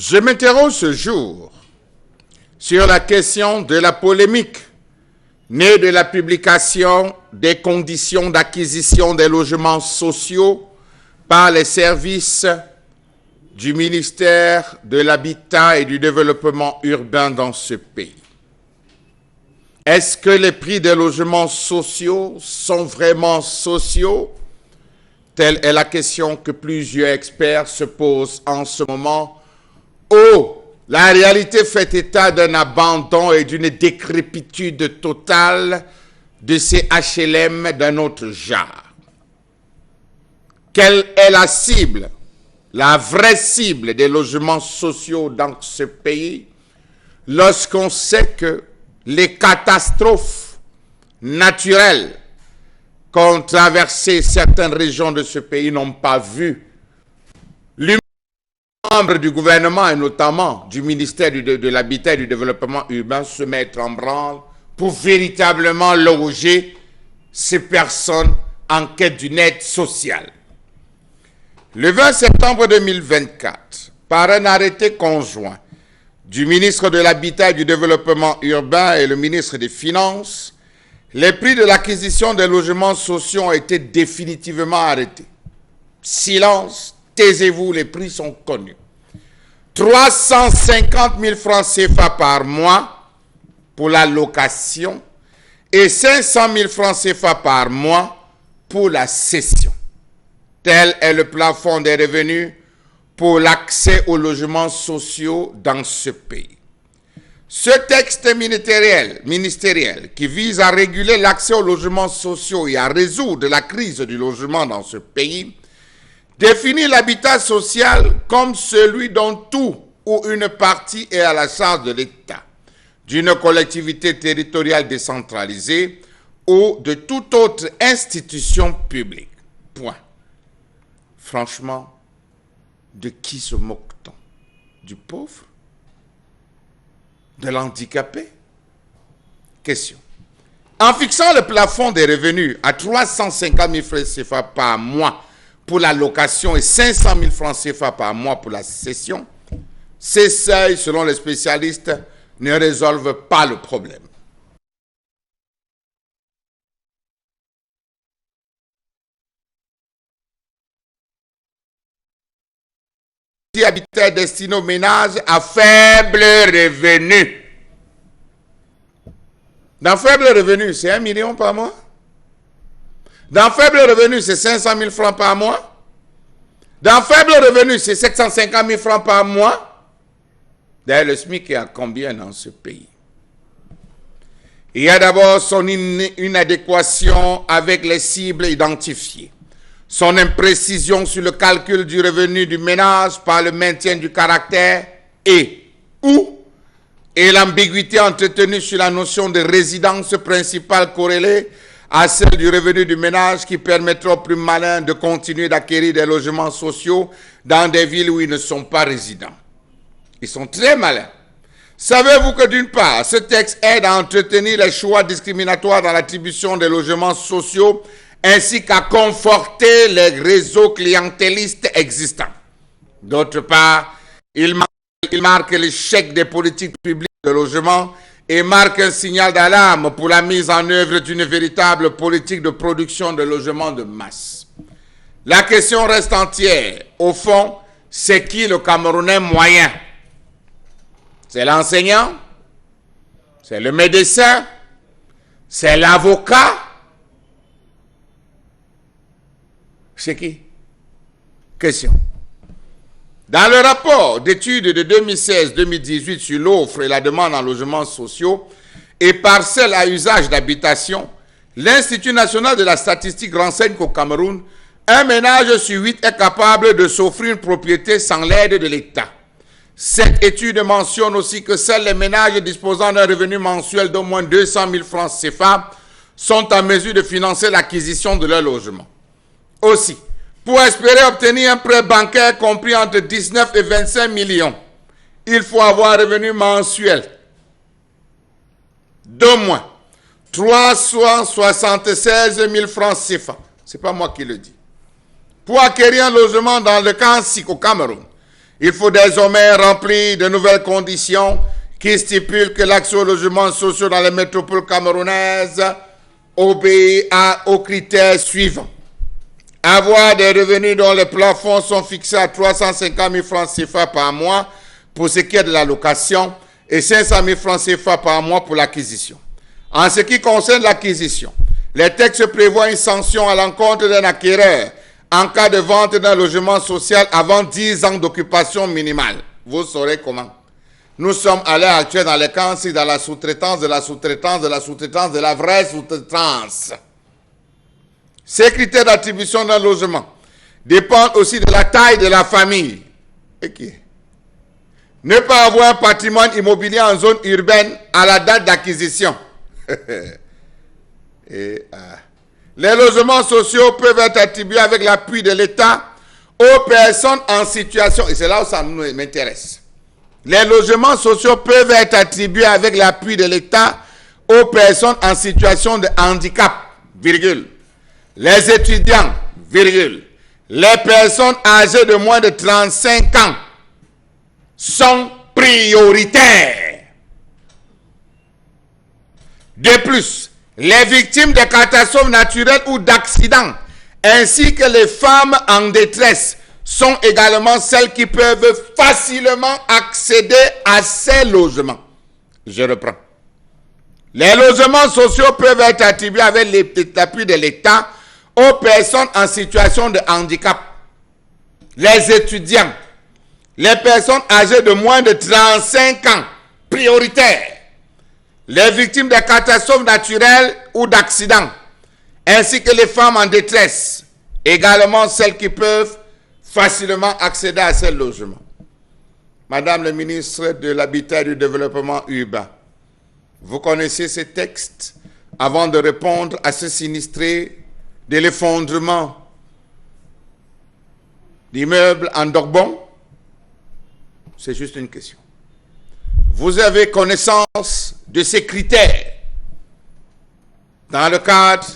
Je m'interroge ce jour sur la question de la polémique née de la publication des conditions d'acquisition des logements sociaux par les services du ministère de l'Habitat et du Développement urbain dans ce pays. Est-ce que les prix des logements sociaux sont vraiment sociaux? Telle est la question que plusieurs experts se posent en ce moment. La réalité fait état d'un abandon et d'une décrépitude totale de ces HLM d'un autre genre. Quelle est la cible, la vraie cible des logements sociaux dans ce pays, lorsqu'on sait que les catastrophes naturelles qu'ont traversé certaines régions de ce pays n'ont pas vu les membres du gouvernement et notamment du ministère de l'Habitat et du Développement urbain se mettre en branle pour véritablement loger ces personnes en quête d'une aide sociale. Le 20 septembre 2024, par un arrêté conjoint du ministre de l'Habitat et du Développement urbain et le ministre des Finances, les prix de l'acquisition des logements sociaux ont été définitivement arrêtés. Silence, taisez-vous, les prix sont connus. 350 000 francs CFA par mois pour la location et 500 000 francs CFA par mois pour la cession. Tel est le plafond des revenus pour l'accès aux logements sociaux dans ce pays. Ce texte ministériel qui vise à réguler l'accès aux logements sociaux et à résoudre la crise du logement dans ce pays définit l'habitat social comme celui dont tout ou une partie est à la charge de l'État, d'une collectivité territoriale décentralisée ou de toute autre institution publique. Point. Franchement, de qui se moque-t-on? Du pauvre? De l'handicapé? Question. En fixant le plafond des revenus à 350 000 francs CFA par mois pour la location et 500 000 francs CFA par mois pour la cession, ces seuils, selon les spécialistes, ne résolvent pas le problème. Habitat destiné aux ménages à faible revenu. Dans faible revenu, c'est 1 million par mois. Dans faible revenu, c'est 500 000 francs par mois. Dans faible revenu, c'est 750 000 francs par mois. D'ailleurs, le SMIC est à combien dans ce pays? Il y a d'abord son inadéquation avec les cibles identifiées. Son imprécision sur le calcul du revenu du ménage par le maintien du caractère et l'ambiguïté entretenue sur la notion de résidence principale corrélée à celle du revenu du ménage qui permettra aux plus malins de continuer d'acquérir des logements sociaux dans des villes où ils ne sont pas résidents. Ils sont très malins. Savez-vous que d'une part, ce texte aide à entretenir les choix discriminatoires dans l'attribution des logements sociaux ainsi qu'à conforter les réseaux clientélistes existants. D'autre part, il marque l'échec des politiques publiques de logement et marque un signal d'alarme pour la mise en œuvre d'une véritable politique de production de logements de masse. La question reste entière. Au fond, c'est qui le Camerounais moyen? C'est l'enseignant? C'est le médecin? C'est l'avocat? C'est qui? Question. Dans le rapport d'études de 2016-2018 sur l'offre et la demande en logements sociaux et parcelles à usage d'habitation, l'Institut national de la statistique renseigne qu'au Cameroun, un ménage sur 8 est capable de s'offrir une propriété sans l'aide de l'État. Cette étude mentionne aussi que seuls les ménages disposant d'un revenu mensuel d'au moins 200 000 francs CFA sont en mesure de financer l'acquisition de leur logement. Aussi, pour espérer obtenir un prêt bancaire compris entre 19 et 25 millions, il faut avoir un revenu mensuel d'au moins 376 000 francs CFA. Ce n'est pas moi qui le dis. Pour acquérir un logement dans le cas au Cameroun, Il faut désormais remplir de nouvelles conditions qui stipulent que l'accès aux logements sociaux dans les métropoles camerounaises obéit aux critères suivants. Avoir des revenus dont les plafonds sont fixés à 350 000 francs CFA par mois pour ce qui est de la location et 500 000 francs CFA par mois pour l'acquisition. En ce qui concerne l'acquisition, les textes prévoient une sanction à l'encontre d'un acquéreur en cas de vente d'un logement social avant 10 ans d'occupation minimale. Vous saurez comment. Nous sommes à l'heure actuelle dans les cas dans la sous-traitance, de la sous-traitance, de la sous-traitance, de la vraie sous-traitance. Ces critères d'attribution d'un logement dépendent aussi de la taille de la famille. Ne pas avoir un patrimoine immobilier en zone urbaine à la date d'acquisition. Les logements sociaux peuvent être attribués avec l'appui de l'État aux personnes en situation, et c'est là où ça m'intéresse. Les logements sociaux peuvent être attribués avec l'appui de l'État aux personnes en situation de handicap, virgule. Les étudiants, virgule. Les personnes âgées de moins de 35 ans sont prioritaires. De plus, les victimes de catastrophes naturelles ou d'accidents, ainsi que les femmes en détresse, sont également celles qui peuvent facilement accéder à ces logements. Je reprends. Les logements sociaux peuvent être attribués avec l'appui de l'État aux personnes en situation de handicap, les étudiants, les personnes âgées de moins de 35 ans, prioritaires, les victimes de catastrophes naturelles ou d'accidents, ainsi que les femmes en détresse, également celles qui peuvent facilement accéder à ces logements. Madame le ministre de l'Habitat et du Développement urbain, vous connaissez ces textes avant de répondre à ce sinistré de l'effondrement d'immeubles en Dogbon? C'est juste une question. Vous avez connaissance de ces critères dans le cadre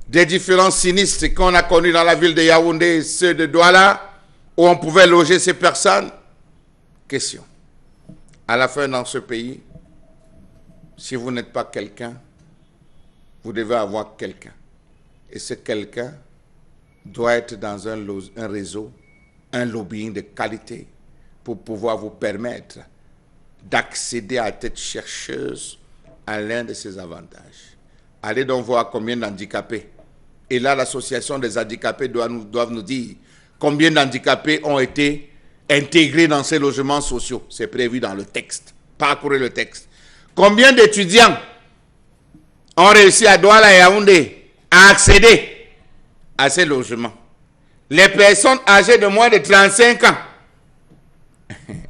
des différents sinistres qu'on a connus dans la ville de Yaoundé, ceux de Douala, où on pouvait loger ces personnes? Question. À la fin, dans ce pays, si vous n'êtes pas quelqu'un, vous devez avoir quelqu'un. Et ce quelqu'un doit être dans un réseau, un lobbying de qualité pour pouvoir vous permettre d'accéder à la tête chercheuse à l'un de ces avantages. Allez donc voir combien d'handicapés. Et là, l'association des handicapés doivent nous dire combien d'handicapés ont été intégrés dans ces logements sociaux. C'est prévu dans le texte. Parcourez le texte. Combien d'étudiants ont réussi à Douala et Yaoundé à accéder à ces logements? Les personnes âgées de moins de 35 ans.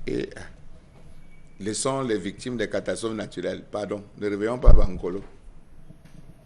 Et laissons les victimes des catastrophes naturelles. Pardon, ne réveillons pas Bankolo.